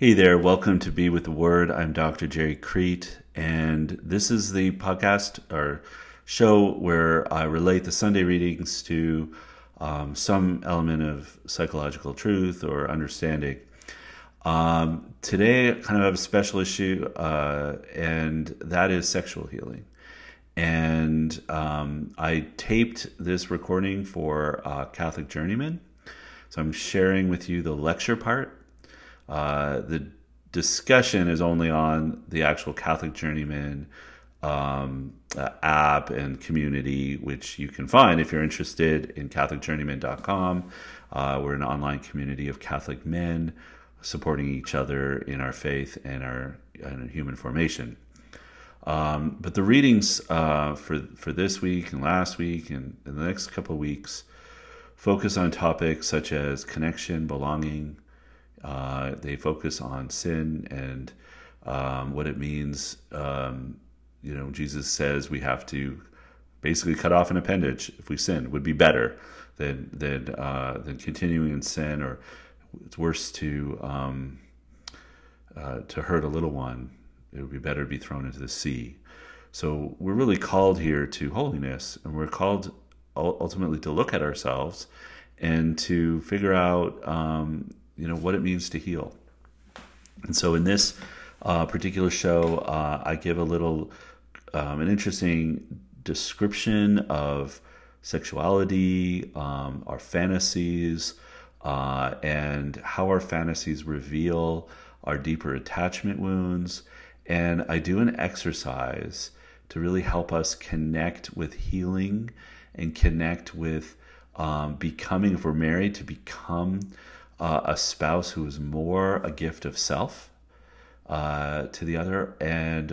Hey there, welcome to Be With the Word. I'm Dr. Gerry, and this is the podcast or show where I relate the Sunday readings to some element of psychological truth or understanding. Today, I kind of have a special issue, and that is sexual healing. And I taped this recording for Catholic Journeymen, so I'm sharing with you the lecture part. The discussion is only on the actual Catholic Journeyman app and community, which you can find if you're interested in CatholicJourneymen.com. We're an online community of Catholic men supporting each other in our faith and our human formation. But the readings for this week and last week and the next couple of weeks focus on topics such as connection, belonging. They focus on sin and what it means. Jesus says we have to basically cut off an appendage if we sin. It would be better than continuing in sin, or it's worse to hurt a little one. It would be better to be thrown into the sea. So we're really called here to holiness, and we're called ultimately to look at ourselves and to figure out what it means to heal. And so in this particular show, I give a little, an interesting description of sexuality, our fantasies, and how our fantasies reveal our deeper attachment wounds. And I do an exercise to really help us connect with healing and connect with becoming, if we're married, to become a spouse who is more a gift of self to the other,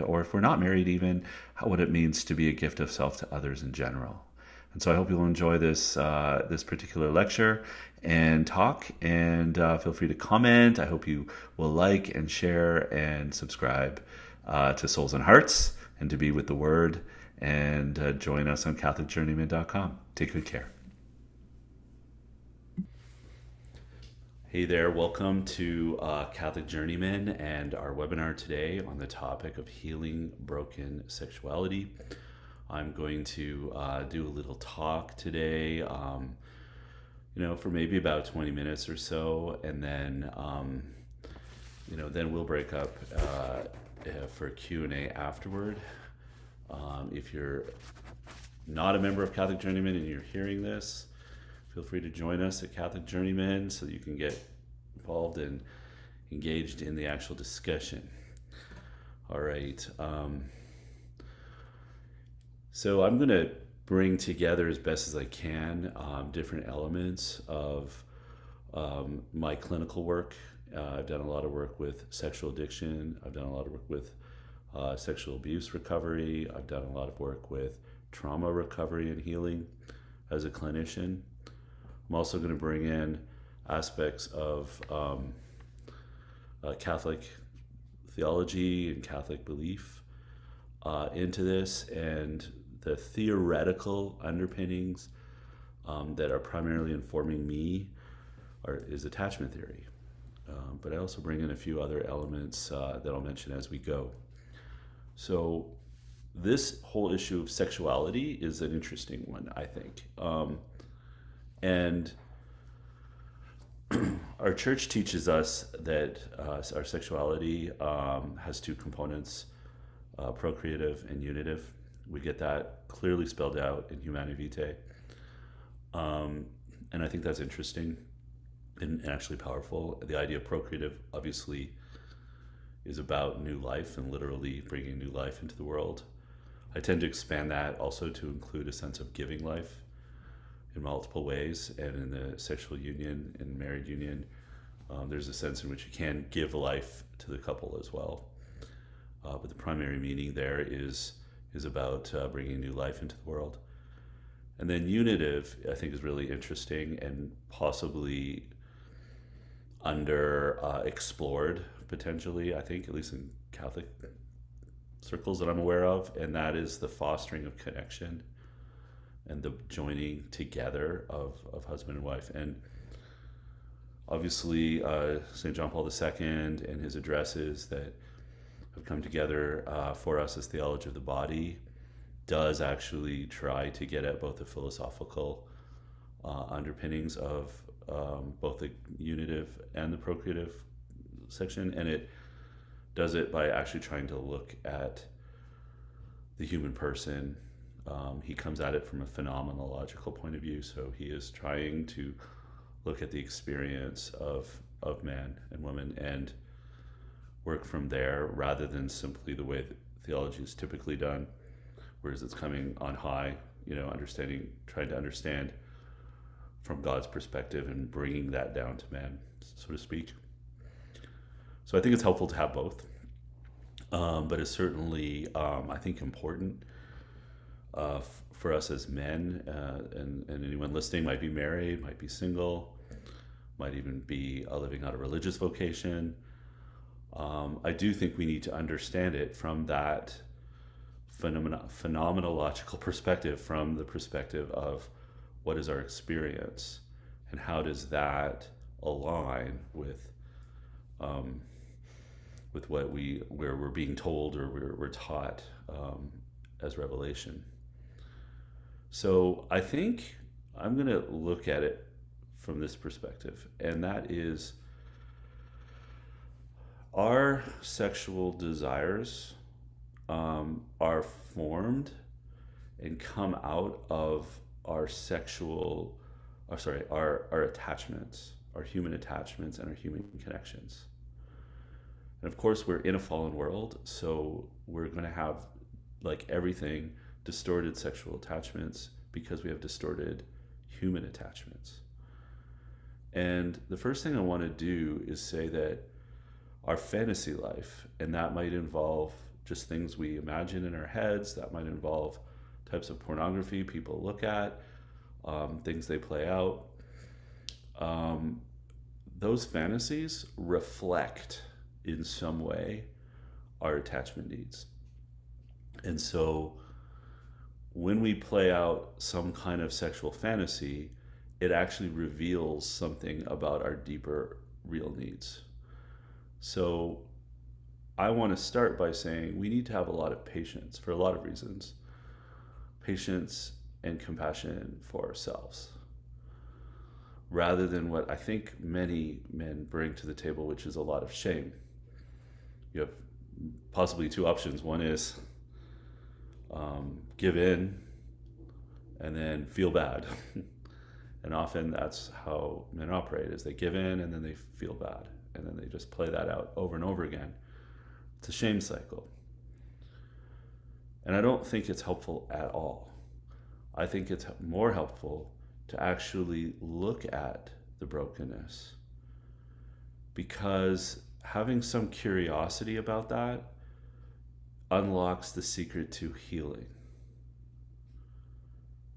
or if we're not married, even what it means to be a gift of self to others in general. And so I hope you'll enjoy this particular lecture and talk, and feel free to comment. I hope you will like and share and subscribe to Souls and Hearts and to Be With the Word, and join us on CatholicJourneymen.com. Take good care. Hey there, welcome to Catholic Journeymen and our webinar today on the topic of healing broken sexuality. I'm going to do a little talk today, for maybe about 20 minutes or so, and then, then we'll break up for Q&A afterward. If you're not a member of Catholic Journeymen and you're hearing this, feel free to join us at Catholic Journeymen so that you can get involved and engaged in the actual discussion. All right. So I'm going to bring together as best as I can different elements of my clinical work. I've done a lot of work with sexual addiction. I've done a lot of work with sexual abuse recovery. I've done a lot of work with trauma recovery and healing as a clinician. I'm also going to bring in aspects of Catholic theology and Catholic belief into this, and the theoretical underpinnings that are primarily informing me is attachment theory. But I also bring in a few other elements that I'll mention as we go. So this whole issue of sexuality is an interesting one, I think. And our church teaches us that our sexuality has two components, procreative and unitive. We get that clearly spelled out in Humanae Vitae. And I think that's interesting and actually powerful. The idea of procreative obviously is about new life and literally bringing new life into the world. I tend to expand that also to include a sense of giving life in multiple ways, and in the sexual union and married union, there's a sense in which you can give life to the couple as well. But the primary meaning there is about bringing new life into the world. And then unitive, I think, is really interesting and possibly under explored potentially, I think, at least in Catholic circles that I'm aware of, and that is the fostering of connection and the joining together of husband and wife. And Obviously, St. John Paul II and his addresses that have come together for us as theology of the body does actually try to get at both the philosophical underpinnings of both the unitive and the procreative section, and it does it by actually trying to look at the human person. He comes at it from a phenomenological point of view, so he is trying to look at the experience of man and woman and work from there rather than simply the way that theology is typically done, whereas it's coming on high, trying to understand from God's perspective and bringing that down to man, so to speak. So I think it's helpful to have both, but it's certainly, I think, important for us as men, and anyone listening might be married, might be single, might even be living out a religious vocation. I do think we need to understand it from that phenomenological perspective, from the perspective of what is our experience and how does that align with where we're being told or we're taught as revelation. So I think I'm going to look at it from this perspective, and that is our sexual desires are formed and come out of our our attachments, our human attachments and our human connections. And of course, we're in a fallen world, so we're going to have, like everything, distorted sexual attachments because we have distorted human attachments. And the first thing I want to do is say that our fantasy life, and that might involve just things we imagine in our heads, that might involve types of pornography people look at, things they play out. Those fantasies reflect in some way our attachment needs. And so when we play out some kind of sexual fantasy, it actually reveals something about our deeper real needs. So I want to start by saying we need to have a lot of patience for a lot of reasons. Patience and compassion for ourselves, rather than what I think many men bring to the table, which is a lot of shame. You have possibly two options. One is give in and then feel bad. And often that's how men operate, is they give in and then they feel bad. And then they just play that out over and over again. It's a shame cycle. And I don't think it's helpful at all. I think it's more helpful to actually look at the brokenness, because having some curiosity about that unlocks the secret to healing.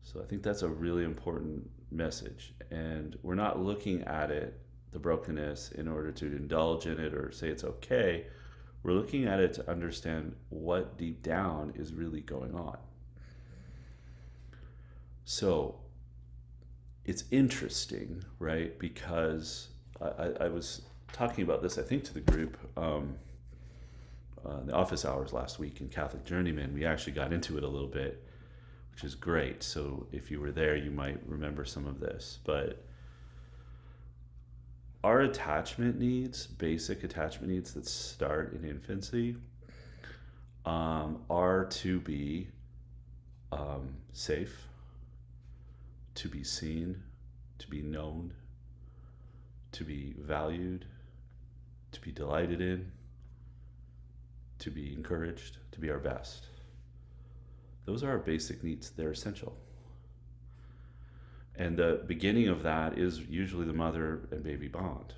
So I think that's a really important message. And we're not looking at it, the brokenness, in order to indulge in it or say it's okay. We're looking at it to understand what deep down is really going on. So it's interesting, right? Because I was talking about this, I think, to the group in the office hours last week in Catholic Journeymen. We actually got into it a little bit, which is great. So if you were there, you might remember some of this. But our attachment needs, basic attachment needs that start in infancy, are to be safe, to be seen, to be known, to be valued, to be delighted in, to be encouraged, to be our best. Those are our basic needs. They're essential. And the beginning of that is usually the mother and baby bond,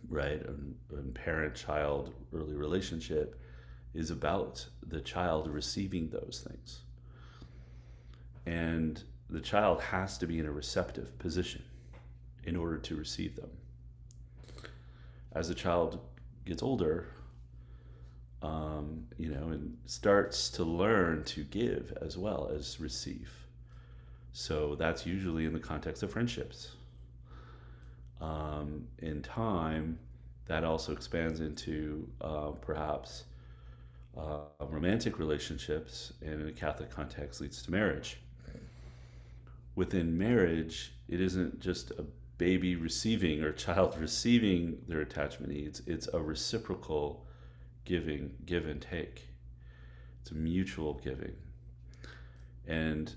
right? And parent-child early relationship is about the child receiving those things. And the child has to be in a receptive position in order to receive them. As the child gets older, and starts to learn to give as well as receive. So that's usually in the context of friendships. In time, that also expands into perhaps romantic relationships, and in a Catholic context leads to marriage. Within marriage, it isn't just a baby receiving or child receiving their attachment needs, it's a reciprocal giving, give and take. It's a mutual giving. And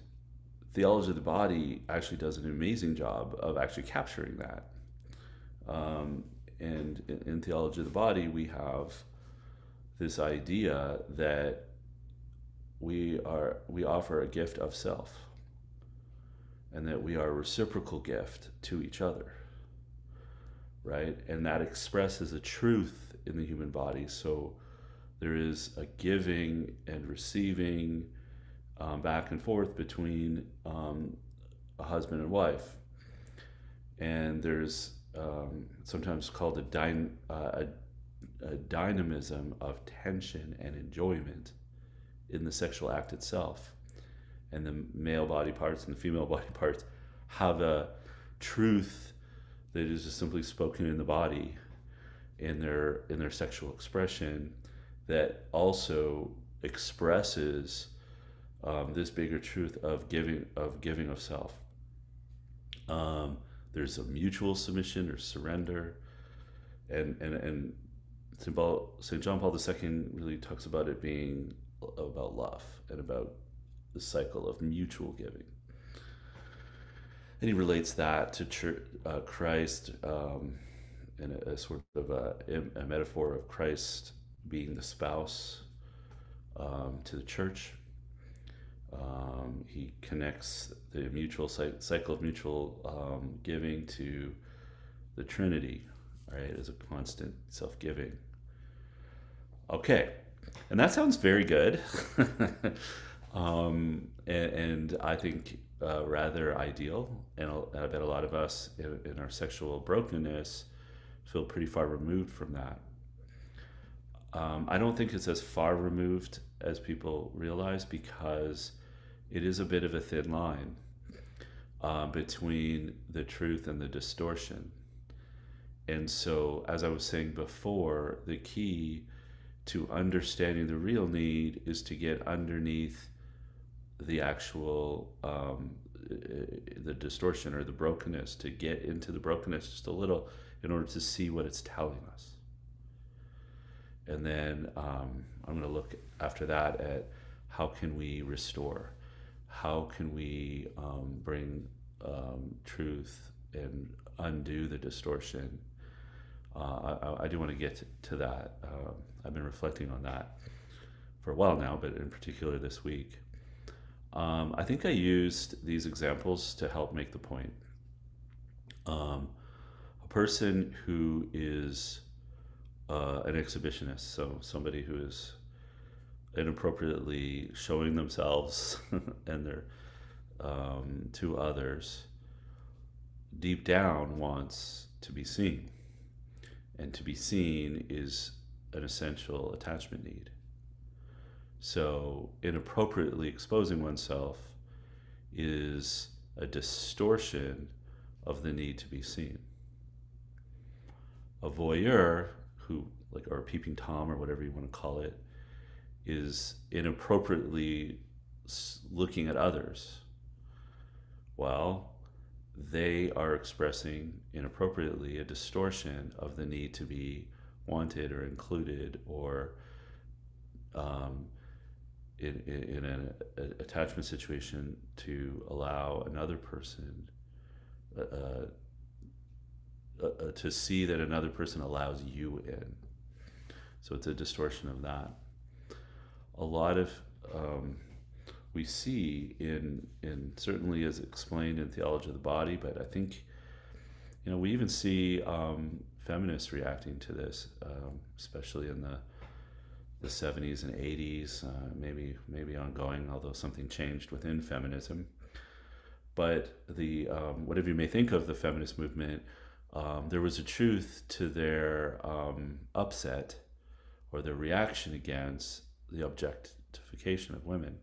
theology of the body actually does an amazing job of actually capturing that. And in theology of the body, we have this idea that we offer a gift of self, and that we are a reciprocal gift to each other, right? And that expresses a truth in the human body. So there is a giving and receiving back and forth between a husband and wife. And there's sometimes called a dynamism of tension and enjoyment in the sexual act itself. And the male body parts and the female body parts have a truth that is just simply spoken in the body, in their sexual expression, that also expresses this bigger truth of giving of self. There's a mutual submission or surrender, and St. John Paul II really talks about it being about love and about the cycle of mutual giving. And he relates that to Christ, in a sort of a metaphor of Christ being the spouse to the church. He connects the mutual cycle of mutual giving to the Trinity, right, as a constant self-giving. Okay, and that sounds very good. And I think rather ideal, and I bet a lot of us in our sexual brokenness feel pretty far removed from that. I don't think it's as far removed as people realize, because it is a bit of a thin line between the truth and the distortion. And so, as I was saying before, the key to understanding the real need is to get underneath the actual the distortion or the brokenness, to get into the brokenness just a little in order to see what it's telling us. And then I'm going to look after that at how can we restore, how can we bring truth and undo the distortion. I do want to get to that. I've been reflecting on that for a while now, but in particular this week. I think I used these examples to help make the point. A person who is an exhibitionist, so somebody who is inappropriately showing themselves and their to others, deep down wants to be seen, and to be seen is an essential attachment need. So inappropriately exposing oneself is a distortion of the need to be seen. A voyeur, who, like, or a peeping Tom or whatever you want to call it, is inappropriately looking at others. Well, they are expressing inappropriately a distortion of the need to be wanted or included, or in an attachment situation to allow another person to see that another person allows you in. So it's a distortion of that. A lot of we see in certainly as explained in theology of the body, but I think we even see feminists reacting to this, especially in the 70s and 80s, maybe ongoing, although something changed within feminism. But the whatever you may think of the feminist movement, there was a truth to their upset or their reaction against the objectification of women.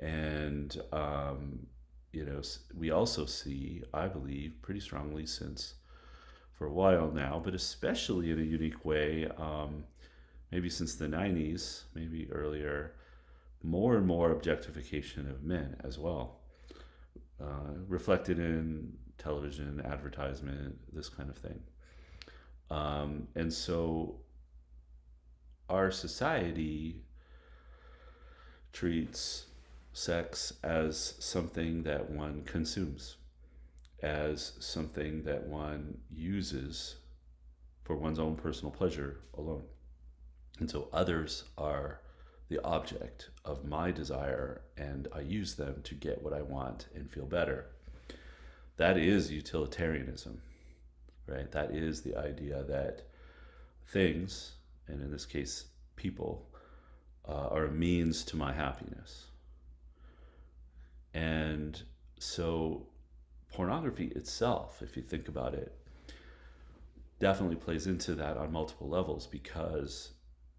And we also see, I believe, pretty strongly since for a while now, but especially in a unique way, maybe since the 90s, maybe earlier, more and more objectification of men as well, reflected in television, advertisement, this kind of thing. And so our society treats sex as something that one consumes, as something that one uses for one's own personal pleasure alone. And so others are the object of my desire, and I use them to get what I want and feel better. That is utilitarianism, right? That is the idea that things, and in this case, people, are a means to my happiness. And so pornography itself, if you think about it, definitely plays into that on multiple levels because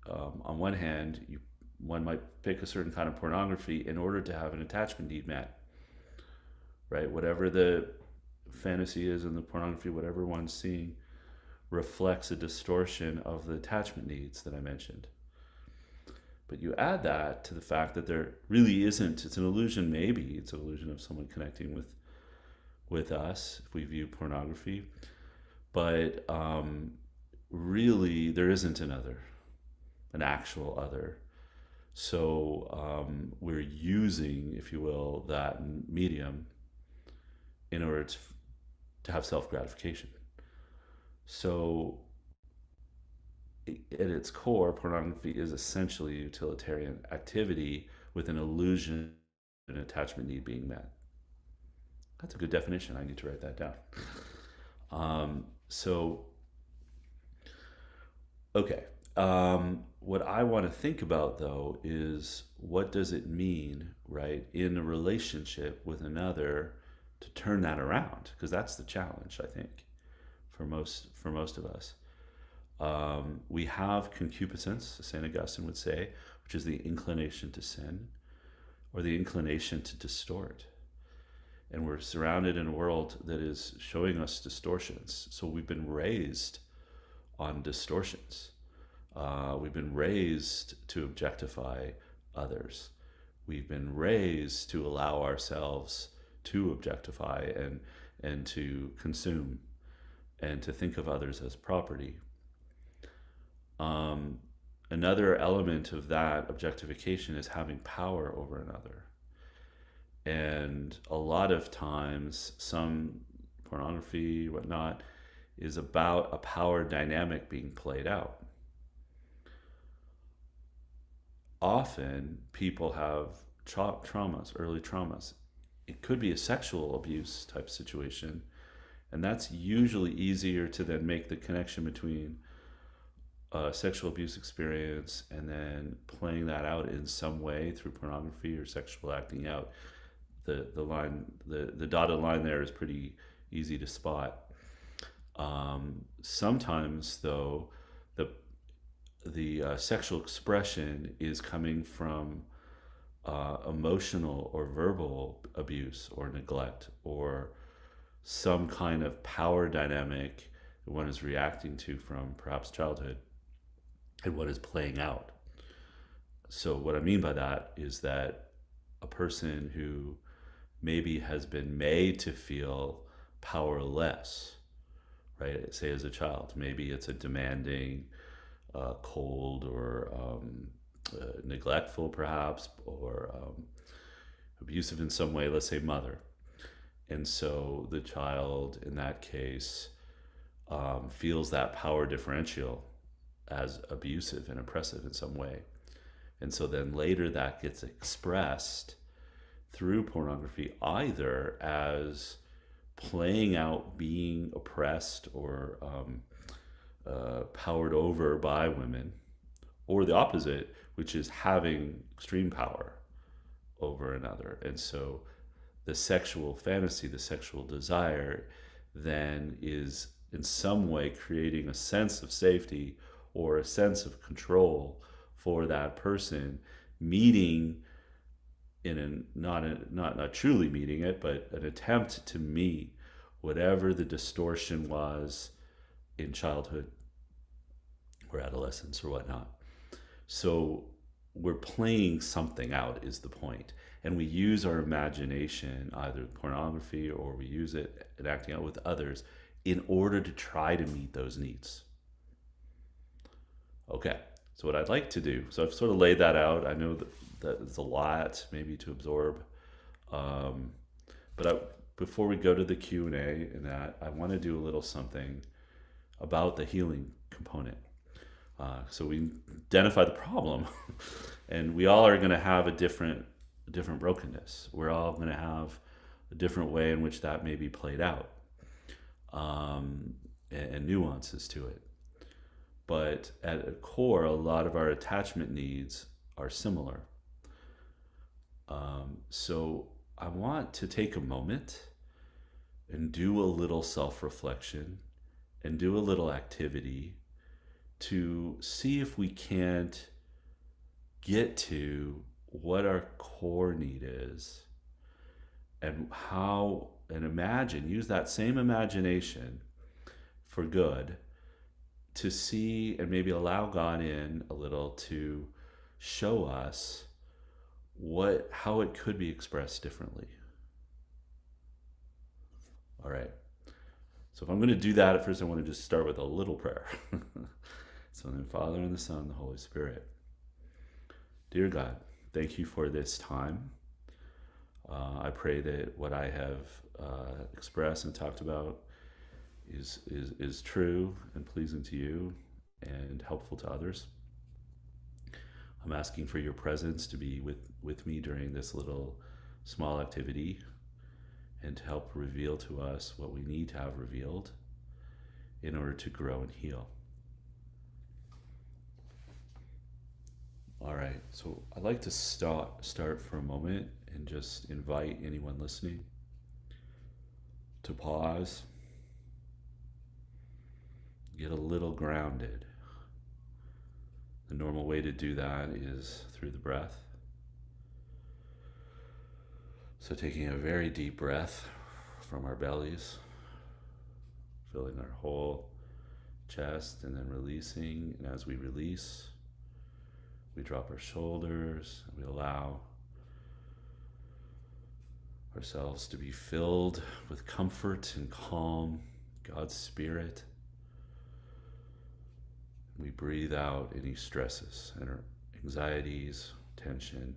on one hand, one might pick a certain kind of pornography in order to have an attachment need met, right? Whatever the fantasy is in the pornography, whatever one's seeing, reflects a distortion of the attachment needs that I mentioned. But you add that to the fact that there really isn't, it's an illusion, maybe it's an illusion of someone connecting with us if we view pornography, but really there isn't an actual other. So we're using, if you will, that medium in order to have self-gratification. So at its core, pornography is essentially a utilitarian activity with an illusion and attachment need being met. That's a good definition. I need to write that down. Okay. What I want to think about, though, is what does it mean, right, in a relationship with another to turn that around? Because that's the challenge, I think, for most of us. We have concupiscence, St. Augustine would say, which is the inclination to sin or the inclination to distort. And we're surrounded in a world that is showing us distortions. So we've been raised on distortions. We've been raised to objectify others. We've been raised to allow ourselves to objectify and to consume and to think of others as property. Another element of that objectification is having power over another. And a lot of times, some pornography, whatnot, is about a power dynamic being played out. Often, people have traumas, early traumas. It could be a sexual abuse type situation, and that's usually easier to then make the connection between sexual abuse experience and then playing that out in some way through pornography or sexual acting out. The dotted line there is pretty easy to spot. Sometimes, though, the sexual expression is coming from emotional or verbal abuse or neglect or some kind of power dynamic that one is reacting to from perhaps childhood and what is playing out. So what I mean by that is that a person who maybe has been made to feel powerless, right? Say as a child, maybe it's a demanding, cold, or neglectful perhaps, or abusive in some way, let's say mother. And so the child in that case feels that power differential as abusive and oppressive in some way. And so then later that gets expressed through pornography, either as playing out being oppressed or powered over by women, or the opposite, which is having extreme power over another. And so the sexual fantasy, the sexual desire, then is in some way creating a sense of safety or a sense of control for that person, meeting not truly meeting it, but an attempt to meet whatever the distortion was in childhood or adolescence or whatnot. So we're playing something out is the point. And we use our imagination, either pornography or we use it in acting out with others, in order to try to meet those needs. Okay, so what I'd like to do, so I've sort of laid that out. I know that it's a lot maybe to absorb. Before we go to the Q&A and that, I want to do a little something about the healing component. So we identify the problem, and we all are going to have a different brokenness. We're all going to have a different way in which that may be played out, and nuances to it. But at a core, a lot of our attachment needs are similar. So I want to take a moment and do a little self-reflection and do a little activity to see if we can't get to what our core need is and use that same imagination for good to see and maybe allow God in a little to show us how it could be expressed differently. All right. So if I'm going to do that, at first I want to just start with a little prayer. So in the Father and the Son and the Holy Spirit. Dear God, thank you for this time. I pray that what I have expressed and talked about is true and pleasing to you and helpful to others. I'm asking for your presence to be with me during this little small activity and to help reveal to us what we need to have revealed in order to grow and heal. All right, so I'd like to start for a moment and just invite anyone listening to pause, get a little grounded. The normal way to do that is through the breath. So taking a very deep breath from our bellies, filling our whole chest, and then releasing. And as we release, we drop our shoulders, and we allow ourselves to be filled with comfort and calm, God's Spirit. We breathe out any stresses and our anxieties, tension,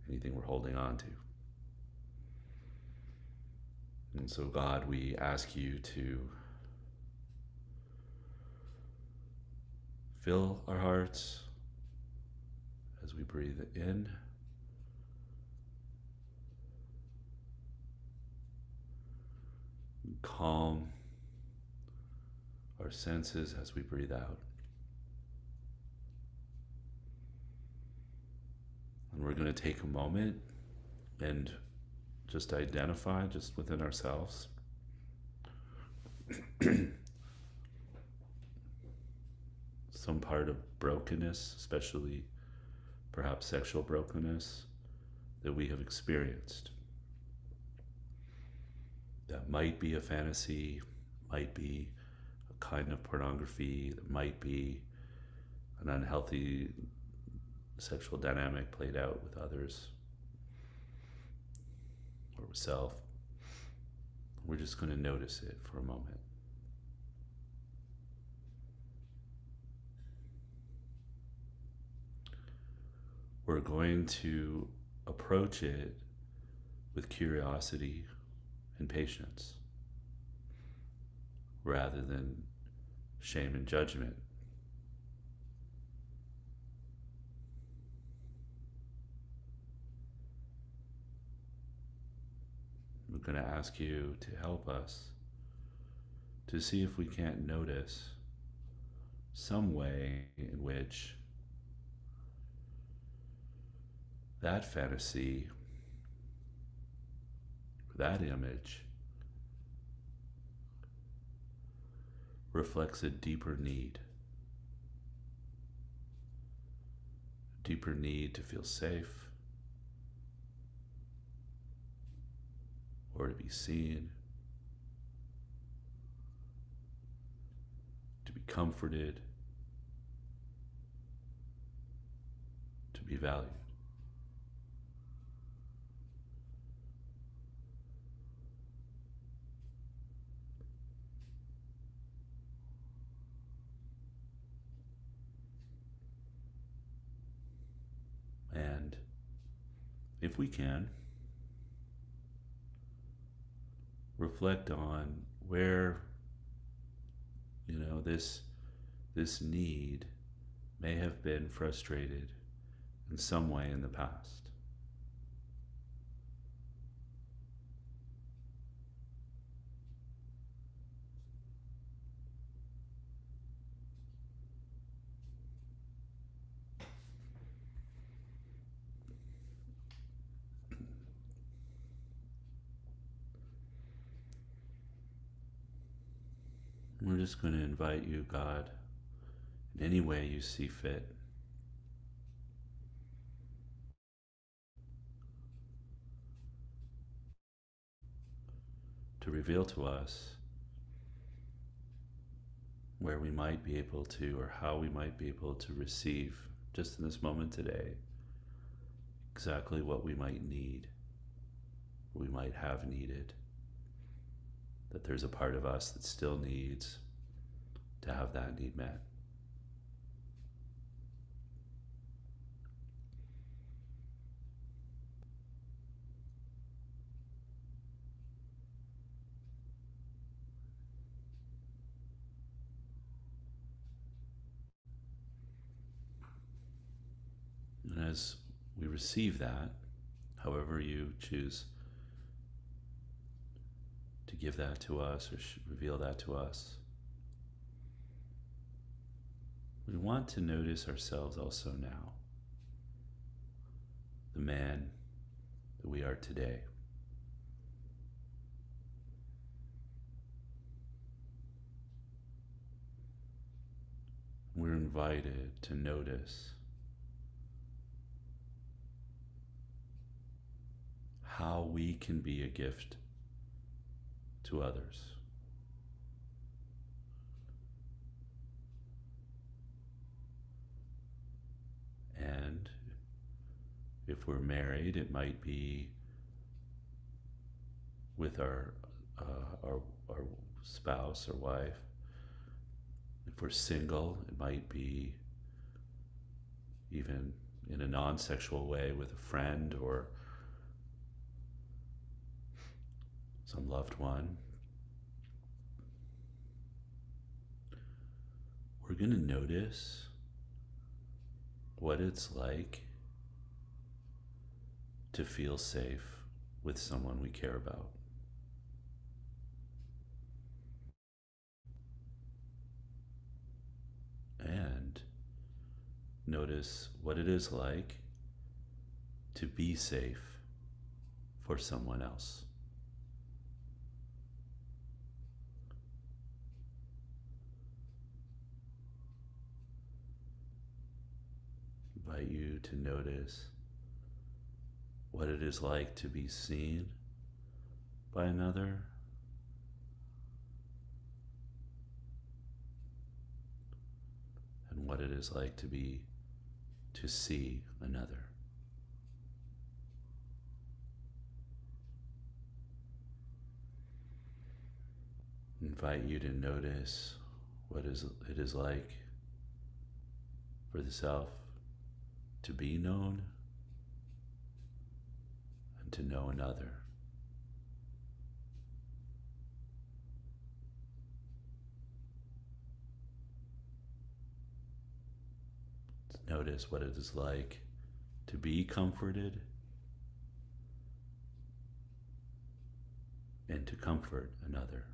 anything we're holding on to. And so, God, we ask you to fill our hearts as we breathe in. Calm our senses as we breathe out. And we're going to take a moment and just identify, just within ourselves, some part of brokenness, especially perhaps sexual brokenness, that we have experienced. That might be a fantasy, might be a kind of pornography, that might be an unhealthy sexual dynamic played out with others or with self. We're just going to notice it for a moment. We're going to approach it with curiosity and patience rather than shame and judgment. We're going to ask you to help us to see if we can't notice some way in which that fantasy, that image, reflects a deeper need to feel safe, or to be seen, to be comforted, to be valued. And if we can, reflect on where, this need may have been frustrated in some way in the past. We're just going to invite you, God, in any way you see fit, to reveal to us where we might be able to, or how we might be able to receive, just in this moment today, exactly what we might need, we might have needed, that there's a part of us that still needs to have that need met. And as we receive that, however you choose to give that to us or reveal that to us, we want to notice ourselves also now, the man that we are today. We're invited to notice how we can be a gift to others. And if we're married, it might be with our spouse or wife. If we're single, it might be even in a non-sexual way with a friend or some loved one. We're going to notice what it's like to feel safe with someone we care about. And notice what it is like to be safe for someone else. I invite you to notice what it is like to be seen by another, and what it is like to see another. I invite you to notice what it is like for the self to be known and to know another. Notice what it is like to be comforted and to comfort another.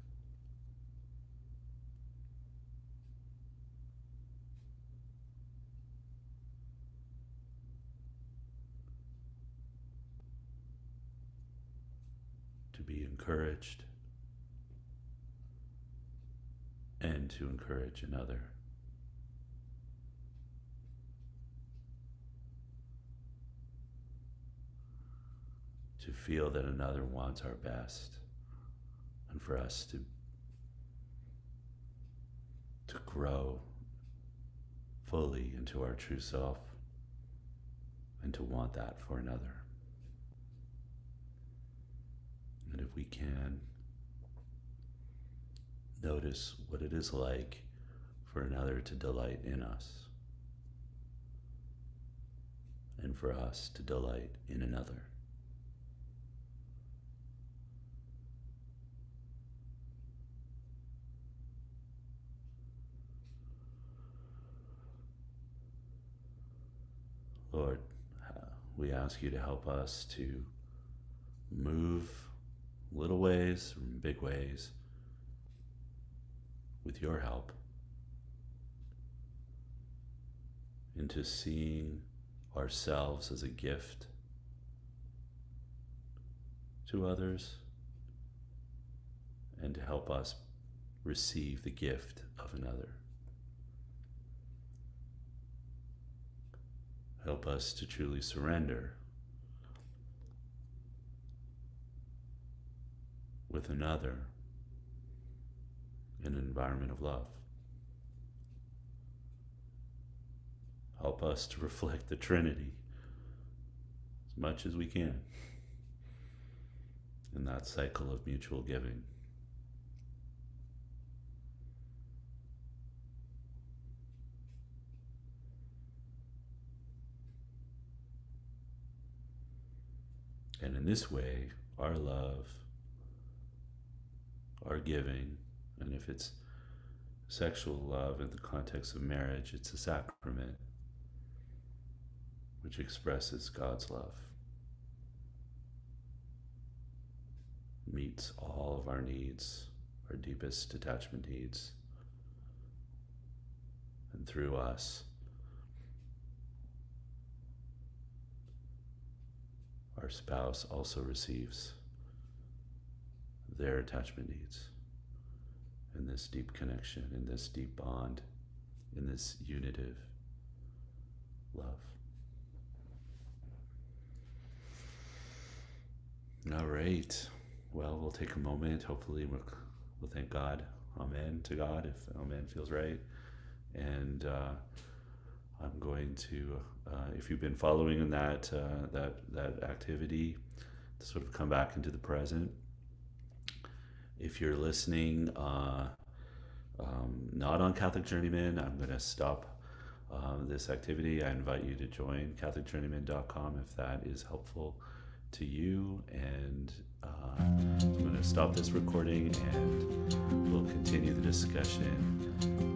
To be encouraged and to encourage another. to feel that another wants our best, and for us to grow fully into our true self and to want that for another. And if we can, notice what it is like for another to delight in us and for us to delight in another. Lord, we ask you to help us to move little ways, big ways, with your help, into seeing ourselves as a gift to others, and to help us receive the gift of another. Help us to truly surrender with another in an environment of love. Help us to reflect the Trinity as much as we can in that cycle of mutual giving. And in this way, our love, our giving, and if it's sexual love in the context of marriage, it's a sacrament which expresses God's love, meets all of our needs, our deepest attachment needs, and through us, our spouse also receives their attachment needs in this deep connection, in this deep bond, in this unitive love. All right. Well, we'll take a moment. Hopefully we'll thank God. Amen to God, if amen feels right. And I'm going to, if you've been following in that activity, to sort of come back into the present. If you're listening not on Catholic Journeymen, I'm going to stop this activity. I invite you to join CatholicJourneymen.com if that is helpful to you. And I'm going to stop this recording and we'll continue the discussion